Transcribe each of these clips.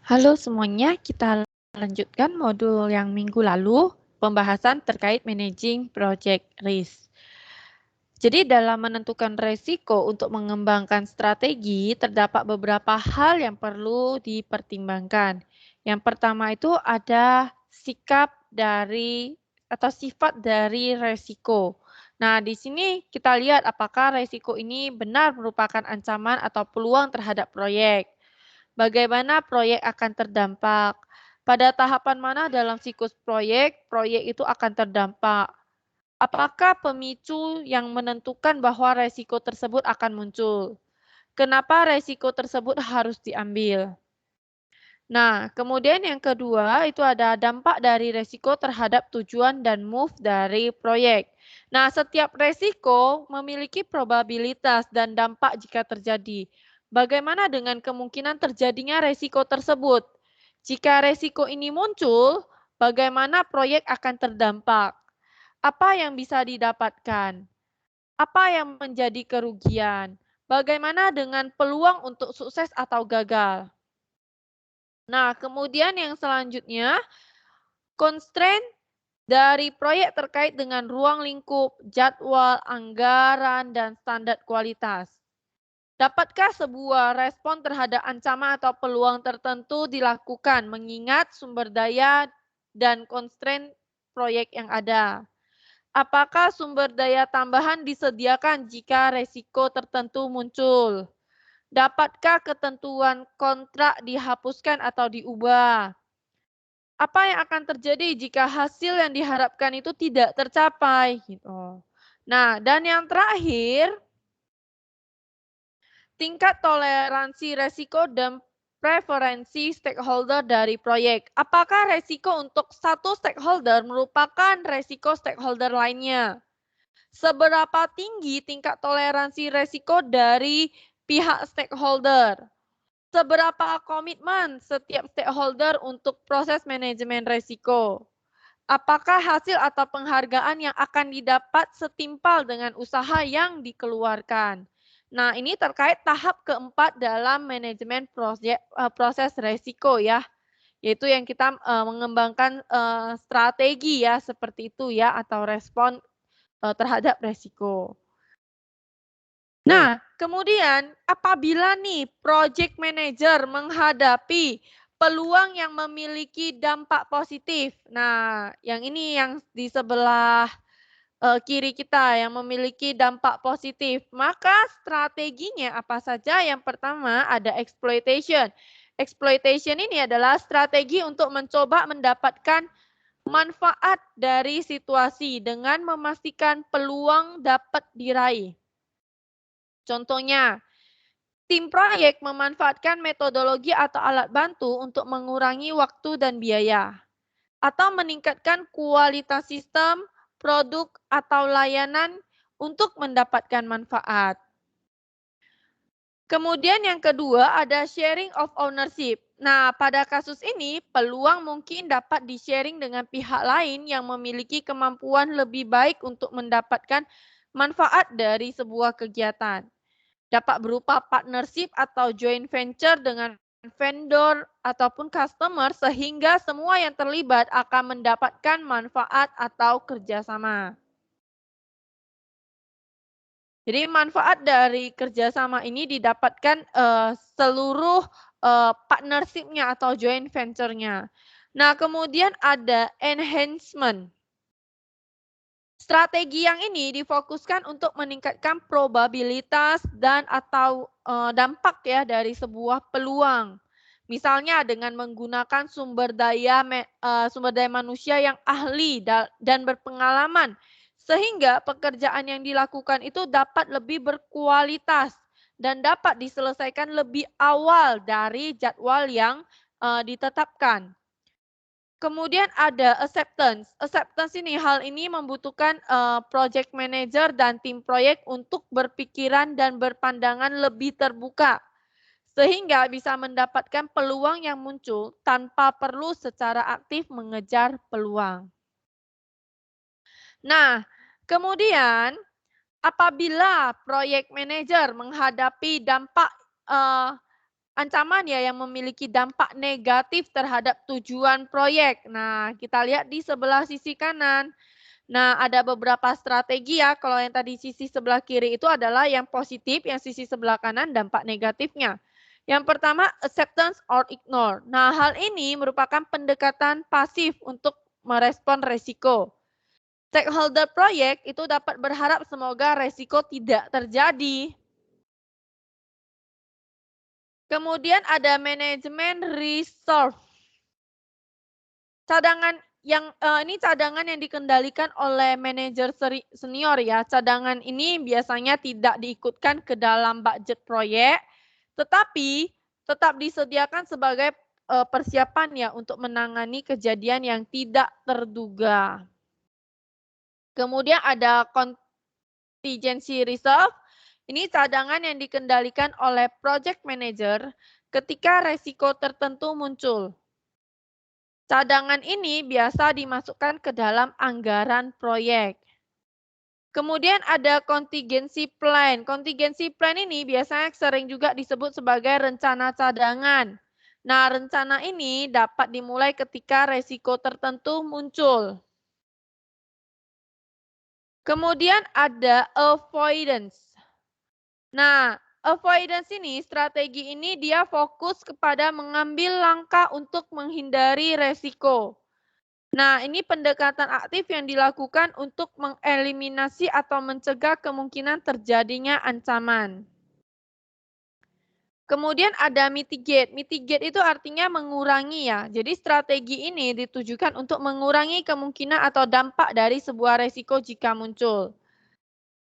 Halo semuanya, kita lanjutkan modul yang minggu lalu, pembahasan terkait managing project risk. Jadi dalam menentukan resiko untuk mengembangkan strategi, terdapat beberapa hal yang perlu dipertimbangkan. Yang pertama itu ada sikap dari atau sifat dari resiko. Nah, di sini kita lihat apakah resiko ini benar merupakan ancaman atau peluang terhadap proyek. Bagaimana proyek akan terdampak? Pada tahapan mana dalam siklus proyek, proyek itu akan terdampak? Apakah pemicu yang menentukan bahwa resiko tersebut akan muncul? Kenapa resiko tersebut harus diambil? Nah, kemudian yang kedua itu ada dampak dari resiko terhadap tujuan dan move dari proyek. Nah, setiap resiko memiliki probabilitas dan dampak jika terjadi. Bagaimana dengan kemungkinan terjadinya resiko tersebut? Jika resiko ini muncul, bagaimana proyek akan terdampak? Apa yang bisa didapatkan? Apa yang menjadi kerugian? Bagaimana dengan peluang untuk sukses atau gagal? Nah, kemudian yang selanjutnya, constraint dari proyek terkait dengan ruang lingkup, jadwal, anggaran, dan standar kualitas. Dapatkah sebuah respon terhadap ancaman atau peluang tertentu dilakukan mengingat sumber daya dan constraint proyek yang ada? Apakah sumber daya tambahan disediakan jika resiko tertentu muncul? Dapatkah ketentuan kontrak dihapuskan atau diubah? Apa yang akan terjadi jika hasil yang diharapkan itu tidak tercapai gitu. Nah, dan yang terakhir, tingkat toleransi resiko dan preferensi stakeholder dari proyek. Apakah resiko untuk satu stakeholder merupakan resiko stakeholder lainnya? Seberapa tinggi tingkat toleransi resiko dari pihak stakeholder? Seberapa komitmen setiap stakeholder untuk proses manajemen resiko? Apakah hasil atau penghargaan yang akan didapat setimpal dengan usaha yang dikeluarkan? Nah, ini terkait tahap keempat dalam manajemen proses resiko ya, yaitu yang kita mengembangkan strategi ya, seperti itu ya, atau respon terhadap resiko. Nah, kemudian apabila nih project manager menghadapi peluang yang memiliki dampak positif. Nah, yang ini yang di sebelah kiri kita yang memiliki dampak positif. Maka strateginya apa saja? Yang pertama ada exploitation. Exploitation ini adalah strategi untuk mencoba mendapatkan manfaat dari situasi dengan memastikan peluang dapat diraih. Contohnya, tim proyek memanfaatkan metodologi atau alat bantu untuk mengurangi waktu dan biaya, atau meningkatkan kualitas sistem, produk, atau layanan untuk mendapatkan manfaat. Kemudian yang kedua ada sharing of ownership. Nah, pada kasus ini peluang mungkin dapat di-sharing dengan pihak lain yang memiliki kemampuan lebih baik untuk mendapatkan manfaat dari sebuah kegiatan. Dapat berupa partnership atau joint venture dengan vendor ataupun customer sehingga semua yang terlibat akan mendapatkan manfaat atau kerjasama. Jadi manfaat dari kerjasama ini didapatkan seluruh partnership-nya atau joint venture-nya. Nah, kemudian ada enhancement. Strategi yang ini difokuskan untuk meningkatkan probabilitas dan atau dampak ya dari sebuah peluang. Misalnya dengan menggunakan sumber daya manusia yang ahli dan berpengalaman sehingga pekerjaan yang dilakukan itu dapat lebih berkualitas dan dapat diselesaikan lebih awal dari jadwal yang ditetapkan. Kemudian ada acceptance. Acceptance ini hal ini membutuhkan project manager dan tim proyek untuk berpikiran dan berpandangan lebih terbuka sehingga bisa mendapatkan peluang yang muncul tanpa perlu secara aktif mengejar peluang. Nah, kemudian apabila proyek manager menghadapi dampak ancaman ya yang memiliki dampak negatif terhadap tujuan proyek. Nah, kita lihat di sebelah sisi kanan. Nah, ada beberapa strategi ya. Kalau yang tadi sisi sebelah kiri itu adalah yang positif, yang sisi sebelah kanan dampak negatifnya. Yang pertama, acceptance or ignore. Nah, hal ini merupakan pendekatan pasif untuk merespon resiko. Stakeholder proyek itu dapat berharap semoga resiko tidak terjadi. Kemudian ada manajemen reserve. Ini cadangan yang dikendalikan oleh manajer senior ya. Cadangan ini biasanya tidak diikutkan ke dalam budget proyek, tetapi tetap disediakan sebagai persiapan ya untuk menangani kejadian yang tidak terduga. Kemudian ada contingency reserve. Ini cadangan yang dikendalikan oleh project manager ketika resiko tertentu muncul. Cadangan ini biasa dimasukkan ke dalam anggaran proyek. Kemudian ada contingency plan. Contingency plan ini biasanya sering juga disebut sebagai rencana cadangan. Nah, rencana ini dapat dimulai ketika resiko tertentu muncul. Kemudian ada avoidance. Nah, avoidance ini, strategi ini dia fokus kepada mengambil langkah untuk menghindari resiko. Nah, ini pendekatan aktif yang dilakukan untuk mengeliminasi atau mencegah kemungkinan terjadinya ancaman. Kemudian ada mitigate. Mitigate itu artinya mengurangi ya. Jadi strategi ini ditujukan untuk mengurangi kemungkinan atau dampak dari sebuah resiko jika muncul.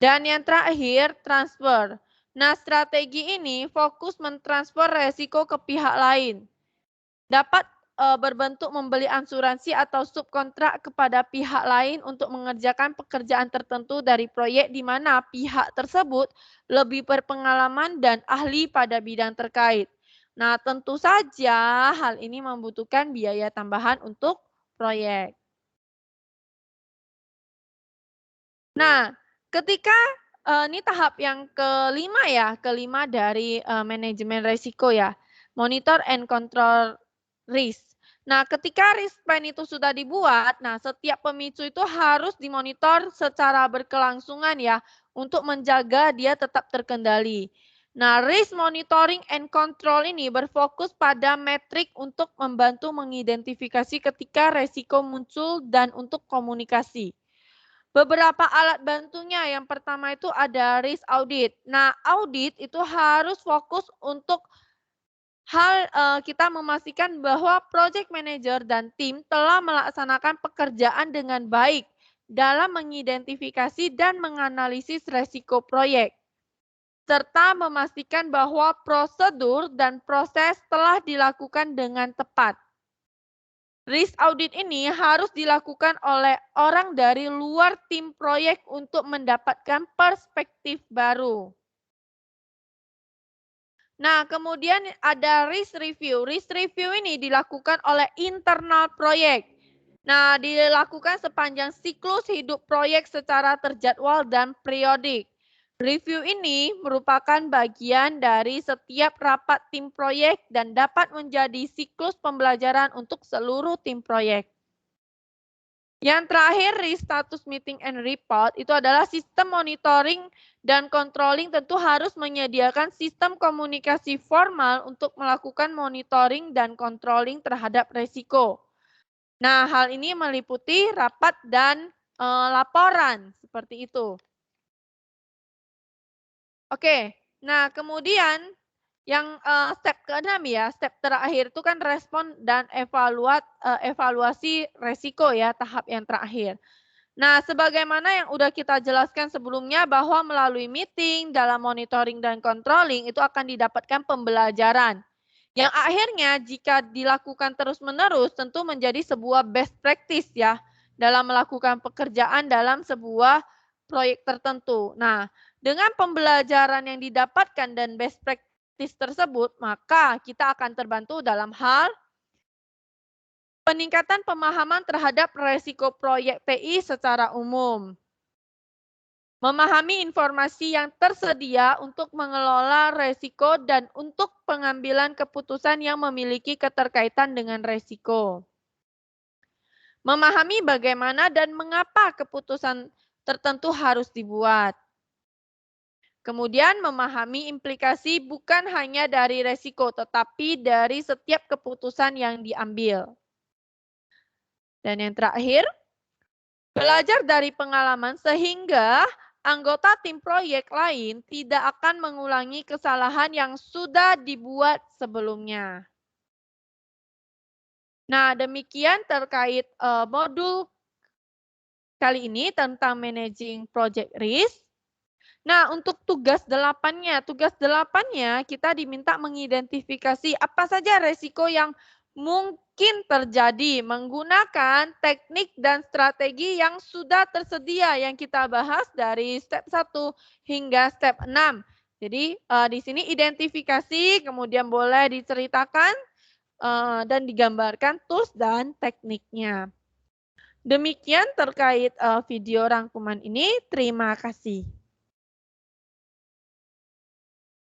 Dan yang terakhir, transfer. Nah, strategi ini fokus mentransfer resiko ke pihak lain. Dapat berbentuk membeli asuransi atau subkontrak kepada pihak lain untuk mengerjakan pekerjaan tertentu dari proyek di mana pihak tersebut lebih berpengalaman dan ahli pada bidang terkait. Nah, tentu saja hal ini membutuhkan biaya tambahan untuk proyek. Nah, ketika ini tahap yang kelima ya, kelima dari manajemen resiko ya, monitor and control risk. Nah, ketika risk plan itu sudah dibuat, nah setiap pemicu itu harus dimonitor secara berkelangsungan ya, untuk menjaga dia tetap terkendali. Nah, risk monitoring and control ini berfokus pada metrik untuk membantu mengidentifikasi ketika resiko muncul dan untuk komunikasi. Beberapa alat bantunya, yang pertama itu ada risk audit. Nah, audit itu harus fokus untuk kita memastikan bahwa project manager dan tim telah melaksanakan pekerjaan dengan baik dalam mengidentifikasi dan menganalisis resiko proyek, serta memastikan bahwa prosedur dan proses telah dilakukan dengan tepat. Risk audit ini harus dilakukan oleh orang dari luar tim proyek untuk mendapatkan perspektif baru. Nah, kemudian ada risk review. Risk review ini dilakukan oleh internal proyek. Nah, dilakukan sepanjang siklus hidup proyek secara terjadwal dan periodik. Review ini merupakan bagian dari setiap rapat tim proyek dan dapat menjadi siklus pembelajaran untuk seluruh tim proyek. Yang terakhir, risk status meeting and report itu adalah sistem monitoring dan controlling tentu harus menyediakan sistem komunikasi formal untuk melakukan monitoring dan controlling terhadap resiko. Nah, hal ini meliputi rapat dan laporan, seperti itu. Oke, nah kemudian yang step ke-6 ya, step terakhir itu kan respon dan evaluasi resiko ya, tahap yang terakhir. Nah, sebagaimana yang udah kita jelaskan sebelumnya bahwa melalui meeting, dalam monitoring dan controlling itu akan didapatkan pembelajaran. Yang akhirnya jika dilakukan terus-menerus tentu menjadi sebuah best practice ya dalam melakukan pekerjaan dalam sebuah proyek tertentu. Nah, dengan pembelajaran yang didapatkan dan best practice tersebut, maka kita akan terbantu dalam hal peningkatan pemahaman terhadap resiko proyek TI secara umum. Memahami informasi yang tersedia untuk mengelola resiko dan untuk pengambilan keputusan yang memiliki keterkaitan dengan resiko. Memahami bagaimana dan mengapa keputusan tertentu harus dibuat. Kemudian memahami implikasi bukan hanya dari resiko, tetapi dari setiap keputusan yang diambil. Dan yang terakhir, belajar dari pengalaman sehingga anggota tim proyek lain tidak akan mengulangi kesalahan yang sudah dibuat sebelumnya. Nah, demikian terkait modul kali ini tentang managing project risk. Nah, untuk tugas 8-nya kita diminta mengidentifikasi apa saja resiko yang mungkin terjadi menggunakan teknik dan strategi yang sudah tersedia yang kita bahas dari step 1 hingga step 6. Jadi, di sini identifikasi, kemudian boleh diceritakan dan digambarkan tools dan tekniknya. Demikian terkait video rangkuman ini, terima kasih.